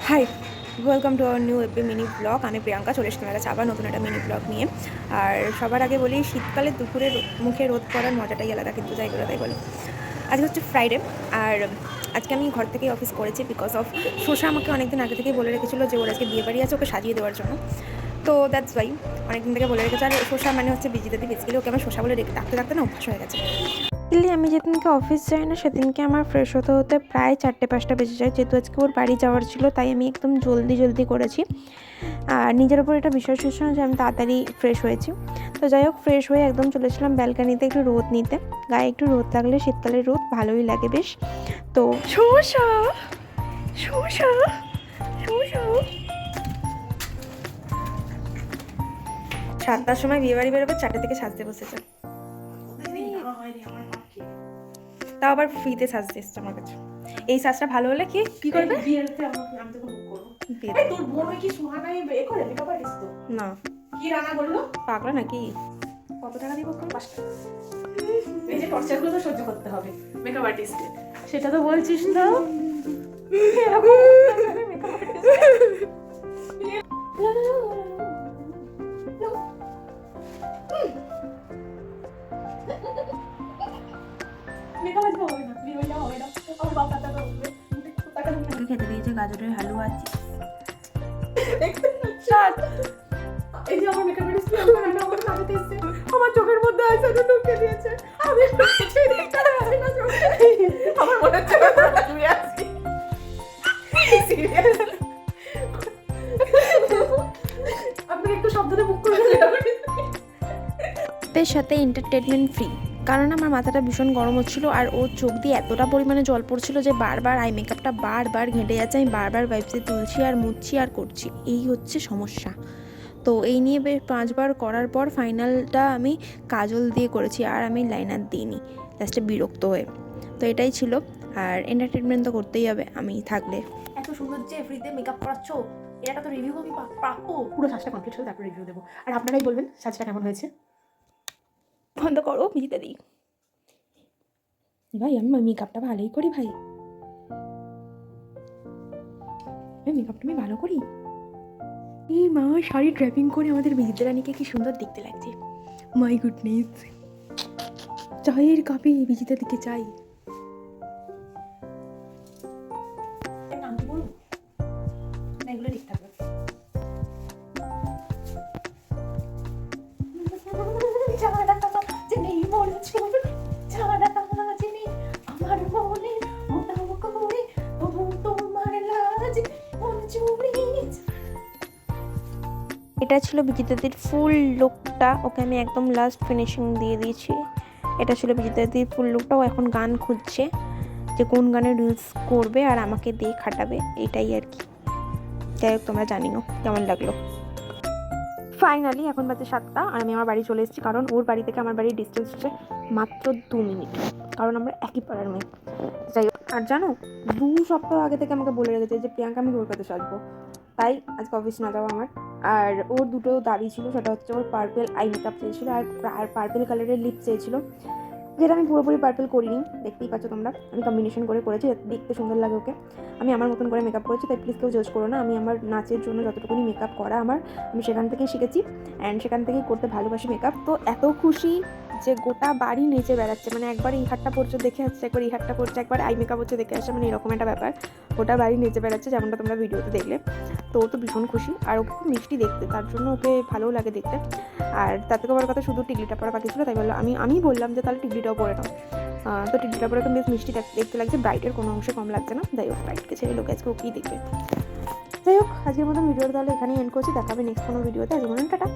High, welcome to our new AP mini blog. আমি প্রিয়াঙ্কা চলে এসেছি তোমার কাছে আবার নতুন একটা মিনি ব্লগ নিয়ে। আর সবার আগে বলি, শীতকালে দুপুরে মুখে রোদ পড়ার মজাটাই আলাদা, কিন্তু যাই করে তাই বলি। আজকে হচ্ছে ফ্রাইডে, আর আজকে আমি ঘর থেকেই অফিস করেছি বিকজ অফ শোষা আমাকে অনেকদিন আগে থেকেই বলে রেখেছিলো যে ওর আজকে বিয়ে বাড়ি আছে, ওকে সাজিয়ে দেওয়ার জন্য। তো দ্যাটস ওয়াই অনেকদিন থেকে বলে রেখেছে। আর শোষা মানে হচ্ছে বিজিতাদি, বেসিক্যালি ওকে আমার শোষা বলে ডাকতে ডাকতে না অভ্যাস হয়ে গেছে। আমি যেদিনকে অফিস যাই না সেদিনকে আমার ফ্রেশ হতে হতে প্রায় 4-5টা বেজে যায়, যেহেতু আজকে ওর বাড়ি যাওয়ার ছিল, তাই আমি একদম জলদি করেছি। আর নিজের ওপর এটা বিশ্বাস হচ্ছে না যে আমি তাড়াতাড়ি ফ্রেশ হয়েছি। তো যাই হোক, ফ্রেশ হয়ে একদম চলেছিলাম ব্যালকানিতে একটু রোদ নিতে। গায়ে একটু রোদ লাগলে শীতকালের রোদ ভালোই লাগে বেশ। তো শোষা 7টার সময় বিয়ে বাড়ি বেরোবে, 4টে থেকে সাজতে বসেছে। তাও আবার ফ্রিতে সাজতে এসছে আমার কাছে। এই সাজটা ভালো হলে কি করবে? বিয়েতে আমি তোকে বুক করব। তোর বোন কি সুহানাই করে মেকআপ আর্টিস্ট তো? না, কি রান্না করলো? পাগলা নাকি? কত টাকা দিব? 5 টাকা। এই যে টর্চারগুলো তো সহ্য করতে হবে মেকআপ আর্টিস্টে, সেটা তো বলছিস না। এরকম মেকআপ আর্টিস্ট খেতে দিয়েছে গাজরের হালুয়া আছে। এই যে আমার মেকআপ আর্টিস্ট আমার সাজাতে এসেছে, আমার চোখের মধ্যে আইশ্যাডো ঢুকে দিয়েছে। আমি কিছুই দেখতে পাচ্ছি না চোখে। আমার মনে হচ্ছে আমি আছি সিরিয়াস। আপনি একটু শব্দটা বুক করে এর সাথে এন্টারটেনমেন্ট ফ্রি, কারণ আমার মাথাটা ভীষণ গরম হচ্ছিলো আর ওর চোখ দিয়ে এতটা পরিমাণে জল পড়ছিল যে বারবার আই মেকআপটা বারবার ঘেঁটে যাচ্ছে। আমি বারবার ওয়াইপসে তুলছি আর মুছছি আর করছি, এই হচ্ছে সমস্যা। তো এই নিয়ে বেশ 5বার করার পর ফাইনালটা আমি কাজল দিয়ে করেছি, আর আমি লাইনার দিইনি লাস্টে বিরক্ত হয়ে। তো এটাই ছিল। আর এন্টারটেনমেন্ট তো করতেই হবে আমি থাকলে। এত সুন্দর যে ফ্রিতে মেকআপ করাচ্ছ, এটা তো রিভিউ আমি পাবো। পুরো সাজটা কমপ্লিট হলে তারপর রিভিউ দেবো, আর আপনারাই বলবেন সাজটা কেমন হয়েছে। বন্ধ করো ভিজিতে দিই। ভাই আমি মেকআপটা ভালোই করি ভাই, মেকআপটা আমি ভালো করি। এই মা, শাড়ি ড্র্যাপিং করে আমাদের বিজিতা রানীকে কি সুন্দর দেখতে লাগছে। মাই গুডনেস, চায়ের কাপে বিজিতা দিকে চাই। নাম কি বলবো না, এগুলো ঠিক থাকবে। যে নেই বলছো ছাড়া কাজ নেই আমার মনে মোটামুক করে তবু তোমার লাজ মঞ্জুরি। এটা ছিল বিজিতাদির ফুল লুকটা, ওকে আমি একদম লাস্ট ফিনিশিং দিয়ে দিয়েছি। এটা ছিল বিজিতাদির ফুল লুকটা। ও এখন গান খুঁজছে যে কোন গানে রিলস করবে আর আমাকে দিয়ে খাটাবে, এটাই আর কি। যাই হোক, তোমরা জানিও কেমন লাগলো। ফাইনালি এখন বাজে 7টা আর আমি আমার বাড়ি চলে এসেছি, কারণ ওর বাড়ি থেকে আমার বাড়ির ডিস্টেন্স হচ্ছে মাত্র 2 মিনিট, কারণ আমরা একই পাড়ার মেয়ে। যাই হোক, আর জানো 2 সপ্তাহ আগে থেকে আমাকে বলে রেখেছে যে প্রিয়াঙ্কা আমি তোর কাছে সাজবো, তাই আজকে অফিস না যাওয়া আমার। আর ওর দুটো দাবি ছিল, সেটা হচ্ছে ওর পার্পেল আই মেকআপ চেয়েছিলো আর পার্পেল কালারের লিপ চেয়েছিলো, যেটা আমি পুরোপুরি পার্পেল করিনি, দেখতেই পাচ্ছ তোমরা। আমি কম্বিনেশন করে করেছি যাতে দেখতে সুন্দর লাগে ওকে। আমি আমার মতন করে মেকআপ করেছি, তাই প্লিজ কেউ জাজ করো না। আমি আমার নাচের জন্য যতটুকুনি মেকআপ করা আমি সেখান থেকেই শিখেছি অ্যান্ড সেখান থেকেই করতে ভালোবাসি মেকআপ। তো এত খুশি যে গোটা বাড়ি নেচে বেড়াচ্ছে, মানে একবার এই হাতটা পড়ছে দেখে আসছে, একবার এই হাতটা পড়ছে, একবার আই মেকআপ হচ্ছে দেখে আসছে, মানে এরকম একটা ব্যাপার। গোটা বাড়ি নেচে বেড়াচ্ছে, যেমনটা তোমরা ভিডিওতে দেখলে। তো ও তো ভীষণ খুশি, আর ওকে খুব মিষ্টি দেখতে, তার জন্য ওকে ভালোও লাগে দেখতে। আর তার থেকে বড় কথা, শুধু টিকলিটা পরা বাকি ছিল, তাই বললো আমি বললাম যে তাহলে টিকলিটাও পরে নাও। তো টিকলিটা পরে বেশ মিষ্টি দেখতে লাগছে, ব্রাইটের কোনো অংশে কম লাগছে না। যাই হোক, ব্রাইটকে ছেড়ে লোক আজকে ওকেই দেখবে। যাই হোক, আজকের মতন ভিডিওটা তাহলে এখানেই এন্ড করছি। দেখা হবে নেক্সট কোনো ভিডিওতে। আজকের মতন টাটা।